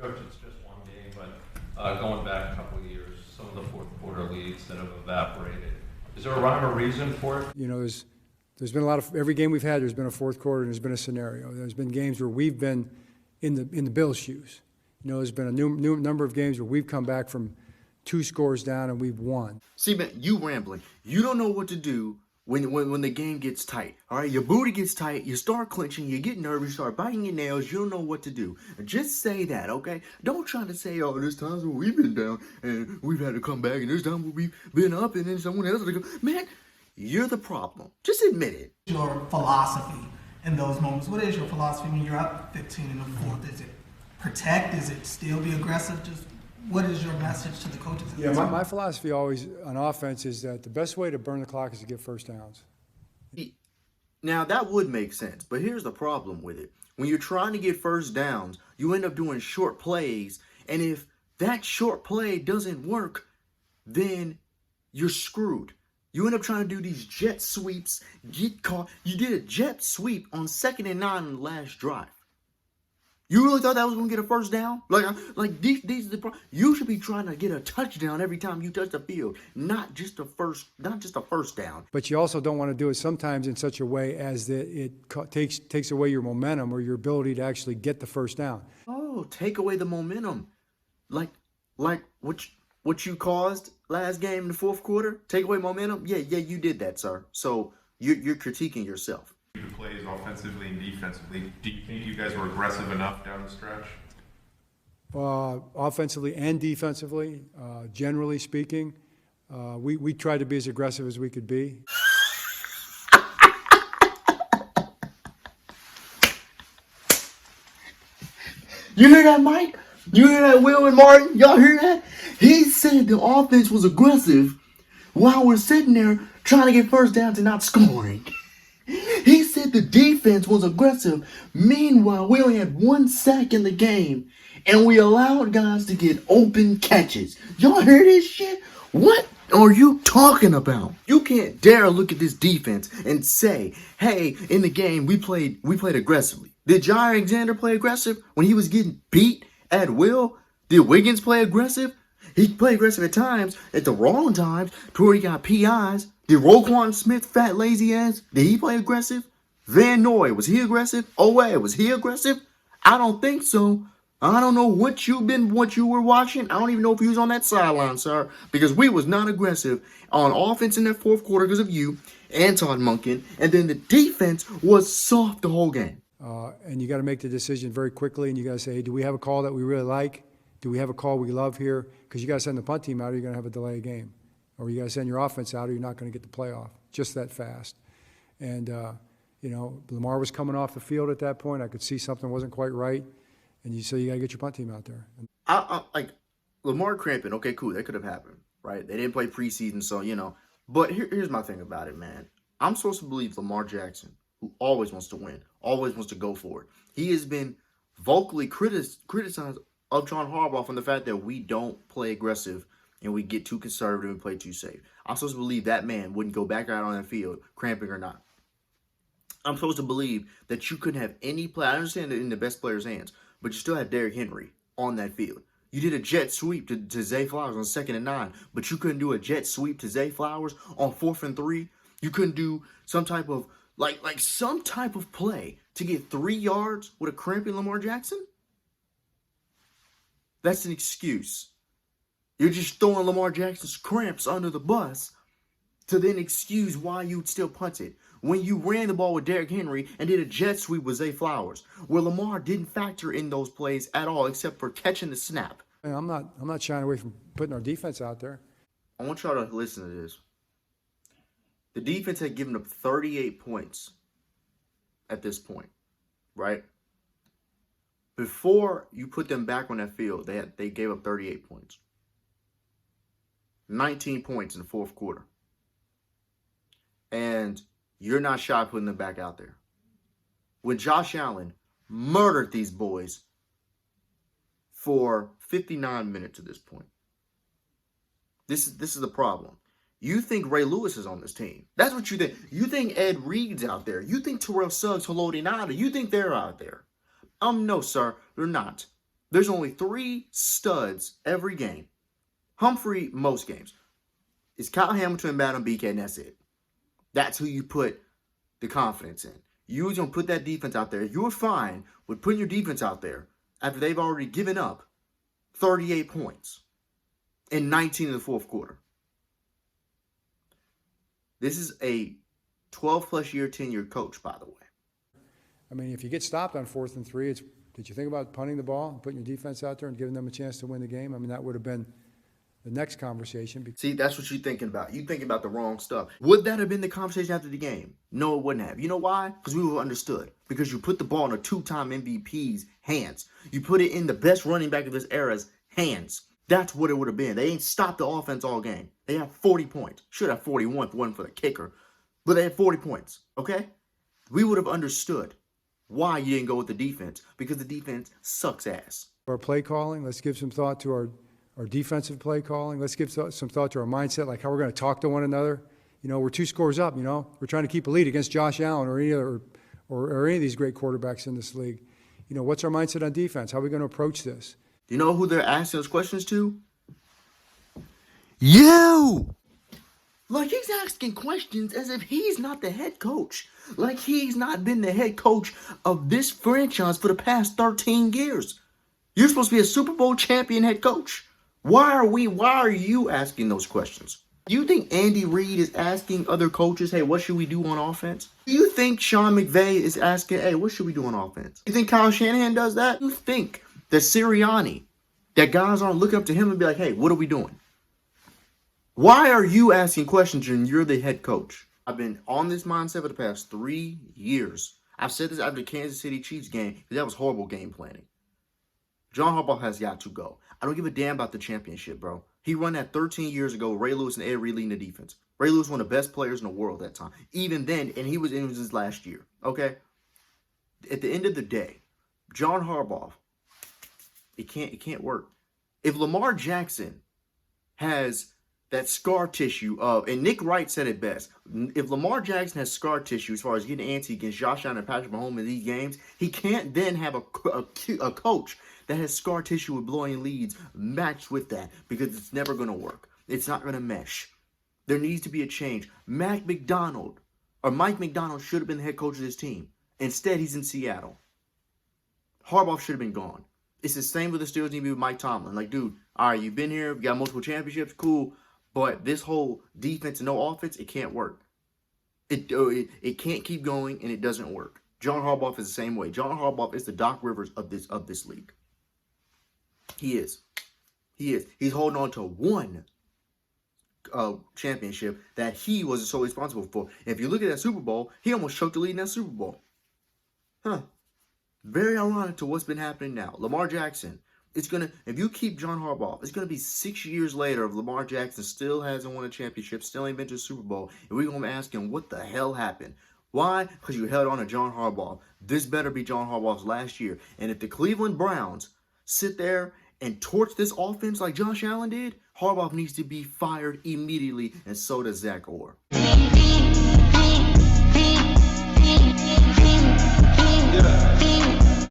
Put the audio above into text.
Coach, it's just one game, but going back a couple of years, some of the fourth quarter leads that have evaporated. Is there a rhyme or reason for it? You know, there's been a lot of, every game we've had, there's been a fourth quarter and there's been a scenario. There's been games where we've been in the Bills' shoes. You know, there's been a new number of games where we've come back from 2 scores down and we've won. See, man, you rambling. You don't know what to do when the game gets tight. All right, your booty gets tight. You start clenching. You get nervous. You start biting your nails. You don't know what to do. Just say that, okay? Don't try to say, oh, there's times when we've been down and we've had to come back, and there's times when we've been up and then someone else has to go. Man, you're the problem. Just admit it. Your philosophy in those moments. What is your philosophy when you're up 15 in the fourth? Is it protect? Is it still be aggressive? Just what is your message to the coaches? Yeah, my philosophy always on offense is that the best way to burn the clock is to get first downs. Now, that would make sense, but here's the problem with it. When you're trying to get first downs, you end up doing short plays, and if that short play doesn't work, then you're screwed. You end up trying to do these jet sweeps, get caught. You did a jet sweep on 2nd and 9 on the last drive. You really thought that was going to get a first down? Like these are the problem. You should be trying to get a touchdown every time you touch the field, not just a first down. But you also don't want to do it sometimes in such a way as that it takes away your momentum or your ability to actually get the first down. Oh, take away the momentum, like what you caused last game in the fourth quarter. Take away momentum. Yeah, you did that, sir. So you're critiquing yourself. Plays offensively and defensively. Do you think you guys were aggressive enough down the stretch? Offensively and defensively, generally speaking, we tried to be as aggressive as we could be. You hear that, Mike? You hear that, Will and Martin? Y'all hear that? He said the offense was aggressive while we're sitting there trying to get first downs and not scoring. He said the defense was aggressive. Meanwhile, we only had 1 sack in the game, and we allowed guys to get open catches. Y'all hear this shit? What are you talking about? You can't dare look at this defense and say, hey, in the game, we played aggressively. Did Jair Alexander play aggressive when he was getting beat at will? Did Wiggins play aggressive? He played aggressive at times, at the wrong times, to where he got PIs. Did Roquan Smith, fat lazy ass, did he play aggressive? Van Noy, was he aggressive? Owe, was he aggressive? I don't think so. I don't know what you were watching. I don't even know if he was on that sideline, sir, because we was not aggressive on offense in that fourth quarter because of you and Todd Monken, and then the defense was soft the whole game. And you got to make the decision very quickly, and you got to say, hey, do we have a call that we really like? Do we have a call we love here? Because you got to send the punt team out, or you're going to have a delay game. Or you got to send your offense out, or you're not going to get the playoff just that fast. And, you know, Lamar was coming off the field at that point. I could see something wasn't quite right. And you got to get your punt team out there. Like Lamar cramping, okay, cool. That could have happened, right? They didn't play preseason, so, you know. But here's my thing about it, man. I'm supposed to believe Lamar Jackson, who always wants to win, always wants to go for it. He has been vocally criticized of John Harbaugh from the fact that we don't play aggressive and we get too conservative and play too safe. I'm supposed to believe that man wouldn't go back out on that field, cramping or not. I'm supposed to believe that you couldn't have any play. I understand it in the best player's hands, but you still have Derrick Henry on that field. You did a jet sweep to Zay Flowers on 2nd and 9, but you couldn't do a jet sweep to Zay Flowers on 4th and 3. You couldn't do some type of some type of play to get 3 yards with a cramping Lamar Jackson? That's an excuse. You're just throwing Lamar Jackson's cramps under the bus to then excuse why you'd still punt it when you ran the ball with Derrick Henry and did a jet sweep with Zay Flowers, where Lamar didn't factor in those plays at all except for catching the snap. I'm not shying away from putting our defense out there. I want y'all to listen to this. The defense had given up 38 points at this point, right? Before you put them back on that field, they gave up 38 points. 19 points in the fourth quarter. And you're not shy putting them back out there. When Josh Allen murdered these boys for 59 minutes at this point. This is the problem. You think Ray Lewis is on this team. That's what you think. You think Ed Reed's out there. You think Terrell Suggs, Haloti Ngata, you think they're out there. No, sir, they're not. There's only 3 studs every game. Humphrey, most games. It's Kyle Hamilton, Madam BK, and that's it. That's who you put the confidence in. You're going to put that defense out there. You're fine with putting your defense out there after they've already given up 38 points in 19 in the fourth quarter. This is a 12-plus year tenure coach, by the way. I mean, if you get stopped on 4th and 3, did you think about punting the ball and putting your defense out there and giving them a chance to win the game? I mean, that would have been the next conversation. See, that's what you're thinking about. You're thinking about the wrong stuff. Would that have been the conversation after the game? No, it wouldn't have. You know why? Because we would have understood. Because you put the ball in a 2-time MVP's hands. You put it in the best running back of this era's hands. That's what it would have been. They ain't stopped the offense all game. They had 40 points. Should have 41 if it wasn't for the kicker. But they had 40 points, okay? We would have understood why you didn't go with the defense. Because the defense sucks ass. Our play calling, let's give some thought to our defensive play calling. Let's give some thought to our mindset, like how we're going to talk to one another. You know, we're 2 scores up, you know. We're trying to keep a lead against Josh Allen or any other, or any of these great quarterbacks in this league. You know, what's our mindset on defense? How are we going to approach this? Do you know who they're asking those questions to? You! Like, he's asking questions as if he's not the head coach. Like, he's not been the head coach of this franchise for the past 13 years. You're supposed to be a Super Bowl champion head coach. Why are you asking those questions? Do you think Andy Reid is asking other coaches, hey, what should we do on offense? Do you think Sean McVay is asking, hey, what should we do on offense? You think Kyle Shanahan does that? You think that Sirianni, that guys aren't looking up to him and be like, hey, what are we doing? Why are you asking questions and you're the head coach? I've been on this mindset for the past 3 years. I've said this after the Kansas City Chiefs game because that was horrible game planning. John Harbaugh has got to go. I don't give a damn about the championship, bro. He run that 13 years ago, Ray Lewis and Ed Reed leading the defense. Ray Lewis was one of the best players in the world at that time. Even then, and it was his last year, okay? At the end of the day, John Harbaugh, it can't work. If Lamar Jackson has that scar tissue of, and Nick Wright said it best, if Lamar Jackson has scar tissue as far as getting antsy against Josh Allen and Patrick Mahomes in these games, he can't then have a coach that has scar tissue with blowing leads matched with that because it's never going to work. It's not going to mesh. There needs to be a change. Mike McDonald should have been the head coach of this team. Instead, he's in Seattle. Harbaugh should have been gone. It's the same with the Steelers need to be with Mike Tomlin. Like, dude, all right, you've been here, you got multiple championships, cool, but this whole defense and no offense, it can't work. It can't keep going, and it doesn't work. John Harbaugh is the same way. John Harbaugh is the Doc Rivers of this league. He is. He's holding on to one championship that he was so responsible for. If you look at that Super Bowl, he almost choked the lead in that Super Bowl. Very ironic to what's been happening now. Lamar Jackson, if you keep John Harbaugh, it's gonna be 6 years later if Lamar Jackson still hasn't won a championship, still ain't been to a Super Bowl, and we're gonna ask him what the hell happened. Why? Because you held on to John Harbaugh. This better be John Harbaugh's last year. And if the Cleveland Browns sit there and torch this offense like Josh Allen did, Harbaugh needs to be fired immediately, and so does Zach Orr. Yeah.